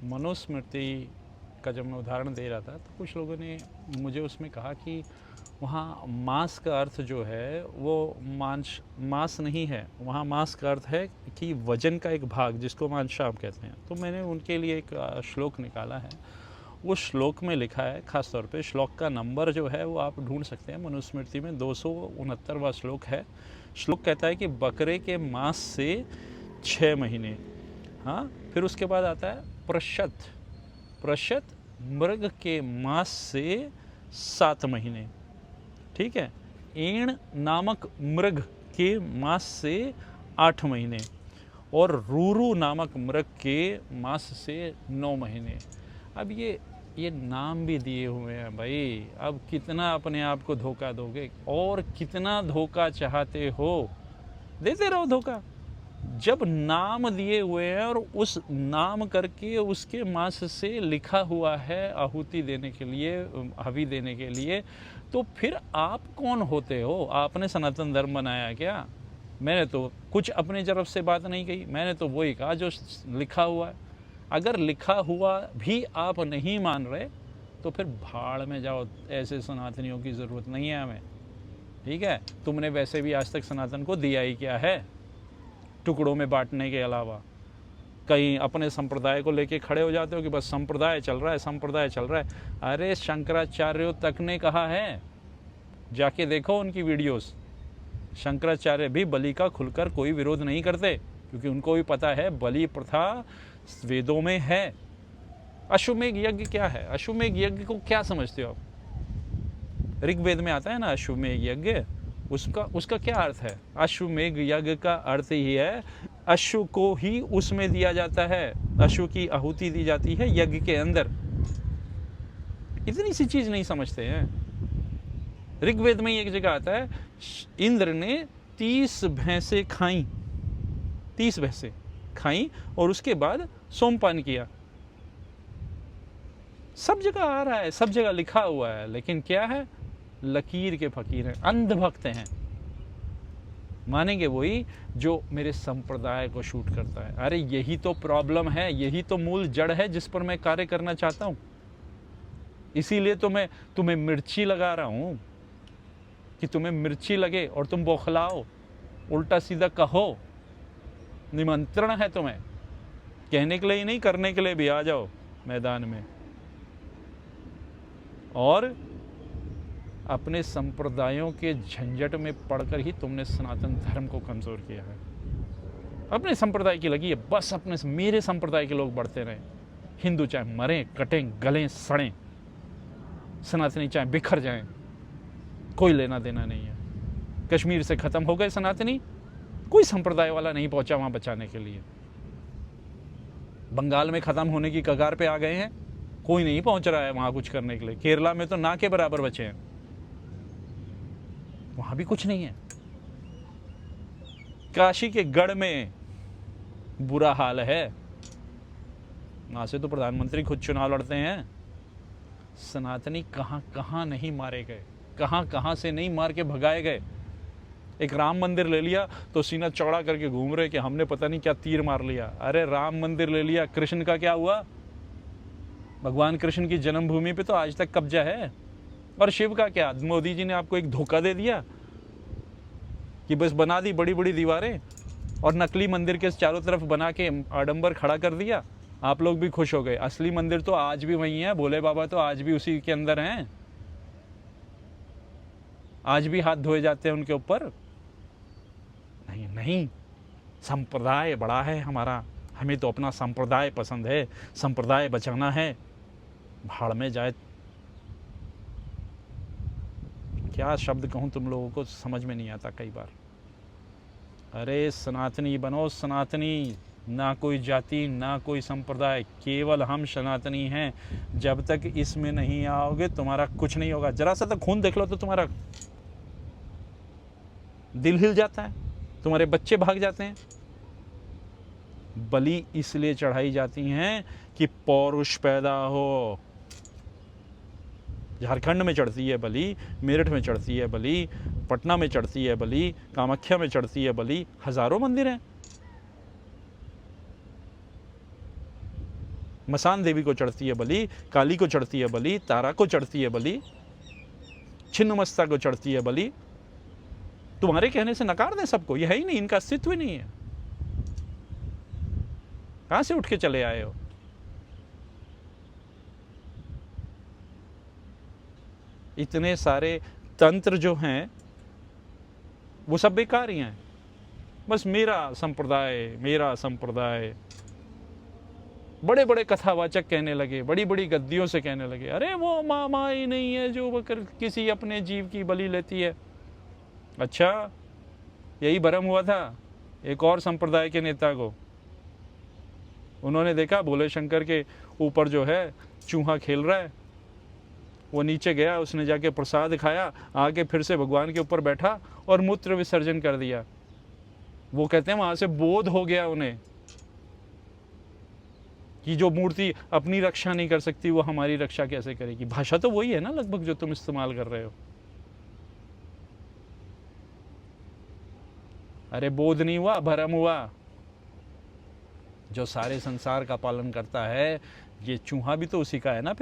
मनुस्मृति का जब मैं उदाहरण दे रहा था तो कुछ लोगों ने मुझे उसमें कहा कि वहाँ मांस का अर्थ जो है वो मांस नहीं है, वहाँ मांस का अर्थ है कि वजन का एक भाग जिसको मांसाहार कहते हैं। तो मैंने उनके लिए एक श्लोक निकाला है। वो श्लोक में लिखा है, ख़ास तौर पे श्लोक का नंबर जो है वो आप ढूंढ सकते हैं, मनुस्मृति में 269वां श्लोक है। श्लोक कहता है कि बकरे के मांस से 6 महीने, हाँ। फिर उसके बाद आता है प्रशत मृग के मांस से 7 महीने, ठीक है। एण नामक मृग के मांस से 8 महीने और रूरू नामक मृग के मांस से 9 महीने। अब ये नाम भी दिए हुए हैं भाई, अब कितना अपने आप को धोखा दोगे और कितना धोखा चाहते हो, देते रहो धोखा। जब नाम दिए हुए हैं और उस नाम करके उसके मांस से लिखा हुआ है आहुति देने के लिए, हवि देने के लिए, तो फिर आप कौन होते हो? आपने सनातन धर्म बनाया क्या? मैंने तो कुछ अपनी तरफ से बात नहीं कही, मैंने तो वही कहा जो लिखा हुआ है। अगर लिखा हुआ भी आप नहीं मान रहे तो फिर भाड़ में जाओ, ऐसे सनातनियों की ज़रूरत नहीं है हमें, ठीक है। तुमने वैसे भी आज तक सनातन को दिया ही क्या है, टुकड़ों में बांटने के अलावा। कहीं अपने संप्रदाय को लेके खड़े हो जाते हो कि बस संप्रदाय चल रहा है, संप्रदाय चल रहा है। अरे शंकराचार्यों तक ने कहा है, जाके देखो उनकी वीडियोस। शंकराचार्य भी बलि का खुलकर कोई विरोध नहीं करते, क्योंकि उनको भी पता है बलि प्रथा वेदों में है। अश्वमेघ यज्ञ क्या है? अश्वमेघ यज्ञ को क्या समझते हो आप? ऋग्वेद में आता है ना अश्वमेघ यज्ञ, उसका क्या अर्थ है? अश्वमेघ यज्ञ का अर्थ ही है अश्व को ही उसमें दिया जाता है, अश्व की आहुति दी जाती है यज्ञ के अंदर। इतनी सी चीज नहीं समझते हैं। ऋग्वेद में एक जगह आता है, इंद्र ने 30 भैंसें खाई, 30 भैंसें खाई और उसके बाद सोमपान किया। सब जगह आ रहा है, सब जगह लिखा हुआ है, लेकिन क्या है? लकीर के फकीर हैं, अंधभक्त हैं। मानेंगे वही जो मेरे संप्रदाय को शूट करता है। अरे यही तो प्रॉब्लम है, यही तो मूल जड़ है जिस पर मैं कार्य करना चाहता हूं। इसीलिए तो मैं तुम्हें मिर्ची लगा रहा हूं कि तुम्हें मिर्ची लगे और तुम बौखलाओ, उल्टा सीधा कहो। निमंत्रण है तुम्हें, कहने के लिए ही नहीं, करने के लिए भी आ जाओ मैदान में। और अपने संप्रदायों के झंझट में पड़कर ही तुमने सनातन धर्म को कमजोर किया है। अपने संप्रदाय की लगी है, बस अपने मेरे संप्रदाय के लोग बढ़ते रहे। हिंदू चाहे मरें, कटें, गलें, सड़ें, सनातनी चाहे बिखर जाएं, कोई लेना देना नहीं है। कश्मीर से खत्म हो गए सनातनी, कोई संप्रदाय वाला नहीं पहुंचा वहां बचाने के लिए। बंगाल में खत्म होने की कगार पे आ गए हैं, कोई नहीं पहुंच रहा है वहां कुछ करने के लिए। केरला में तो ना के बराबर बचे हैं, वहां भी कुछ नहीं है। काशी के गढ़ में बुरा हाल है, वहां से तो प्रधानमंत्री खुद चुनाव लड़ते हैं। सनातनी कहां कहां नहीं मारे गए, कहां कहां से नहीं मार के भगाए गए। एक राम मंदिर ले लिया तो सीना चौड़ा करके घूम रहे कि हमने पता नहीं क्या तीर मार लिया। अरे राम मंदिर ले लिया, कृष्ण का क्या हुआ? भगवान कृष्ण की जन्मभूमि पे तो आज तक कब्जा है। और शिव का क्या? मोदी जी ने आपको एक धोखा दे दिया कि बस बना दी बड़ी बड़ी दीवारें और नकली मंदिर के चारों तरफ बना के आडंबर खड़ा कर दिया। आप लोग भी खुश हो गए। असली मंदिर तो आज भी वही है, भोले बाबा तो आज भी उसी के अंदर हैं, आज भी हाथ धोए जाते हैं उनके ऊपर। नहीं नहीं, संप्रदाय बड़ा है हमारा, हमें तो अपना संप्रदाय पसंद है, संप्रदाय बचाना है। भाड़ में जाए, क्या शब्द कहूं, तुम लोगों को समझ में नहीं आता कई बार। अरे सनातनी बनो, सनातनी, ना कोई जाति ना कोई संप्रदाय, केवल हम सनातनी हैं। जब तक इसमें नहीं आओगे तुम्हारा कुछ नहीं होगा। जरा सा तो खून देख लो तो तुम्हारा दिल हिल जाता है, तुम्हारे बच्चे भाग जाते हैं। बलि इसलिए चढ़ाई जाती हैं कि पौरुष पैदा हो। झारखंड में चढ़ती है बलि, मेरठ में चढ़ती है बलि, पटना में चढ़ती है बलि, कामाख्या में चढ़ती है बलि, हजारों मंदिर हैं। मसान देवी को चढ़ती है बलि, काली को चढ़ती है बलि, तारा को चढ़ती है बलि, छिन्नमस्ता को चढ़ती है बलि। तुम्हारे कहने से नकार दें सबको? ये है ही नहीं, इनका अस्तित्व ही नहीं है। कहां से उठ के चले आए हो? इतने सारे तंत्र जो हैं वो सब बेकार ही हैं। बस मेरा संप्रदाय। बड़े बड़े कथावाचक कहने लगे, बड़ी बड़ी गद्दियों से कहने लगे, अरे वो माँ ही नहीं है जो किसी अपने जीव की बलि लेती है। अच्छा, यही भरम हुआ था एक और संप्रदाय के नेता को। उन्होंने देखा भोले शंकर के ऊपर जो है चूहा खेल रहा है, वो नीचे गया, उसने जाके प्रसाद खाया, आके फिर से भगवान के ऊपर बैठा और मूत्र विसर्जन कर दिया। वो कहते हैं वहां से बोध हो गया उन्हें कि जो मूर्ति अपनी रक्षा नहीं कर सकती वो हमारी रक्षा कैसे करेगी। भाषा तो वही है ना लगभग जो तुम इस्तेमाल कर रहे हो। अरे बोध नहीं हुआ, भरम हुआ। जो सारे संसार का पालन करता है, ये चूहा भी तो उसी का है ना।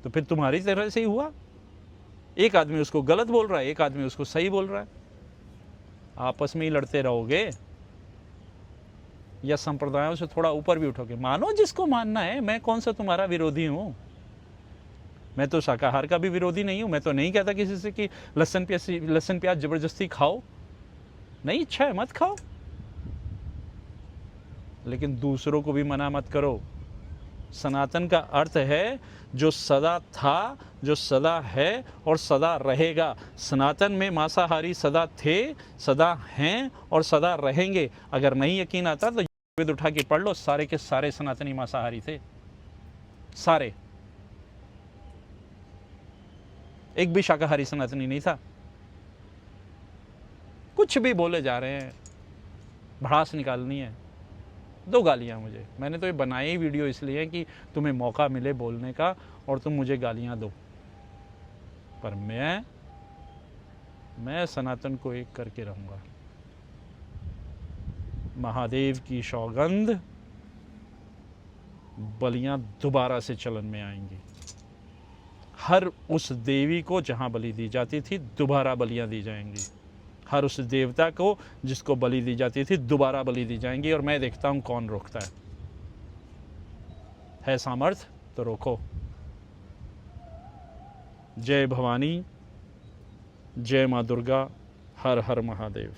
तो फिर तुम्हारी तरह से ही हुआ। एक आदमी उसको गलत बोल रहा है, एक आदमी उसको सही बोल रहा है। आपस में ही लड़ते रहोगे या संप्रदायों से थोड़ा ऊपर भी उठोगे? मानो जिसको मानना है, मैं कौन सा तुम्हारा विरोधी हूं? मैं तो शाकाहार का भी विरोधी नहीं हूं। मैं तो नहीं कहता किसी से कि लहसुन प्याज जबरदस्ती खाओ, नहीं इच्छा है मत खाओ, लेकिन दूसरों को भी मना मत करो। सनातन का अर्थ है जो सदा था, जो सदा है और सदा रहेगा। सनातन में मांसाहारी सदा थे, सदा हैं और सदा रहेंगे। अगर नहीं यकीन आता तो वेद उठा के पढ़ लो, सारे के सारे सनातनी मांसाहारी थे, सारे। एक भी शाकाहारी सनातनी नहीं था। कुछ भी बोले जा रहे हैं, भड़ास निकालनी है। दो गालियां मुझे, मैंने तो ये बनाई वीडियो इसलिए कि तुम्हें मौका मिले बोलने का और तुम मुझे गालियां दो, पर मैं सनातन को एक करके रहूंगा। महादेव की सौगंध, बलियां दोबारा से चलन में आएंगी। हर उस देवी को जहां बलि दी जाती थी दोबारा बलियां दी जाएंगी। हर उस देवता को जिसको बलि दी जाती थी दोबारा बलि दी जाएंगी। और मैं देखता हूं कौन रोकता है सामर्थ्य तो रोको। जय भवानी, जय मां दुर्गा, हर हर महादेव।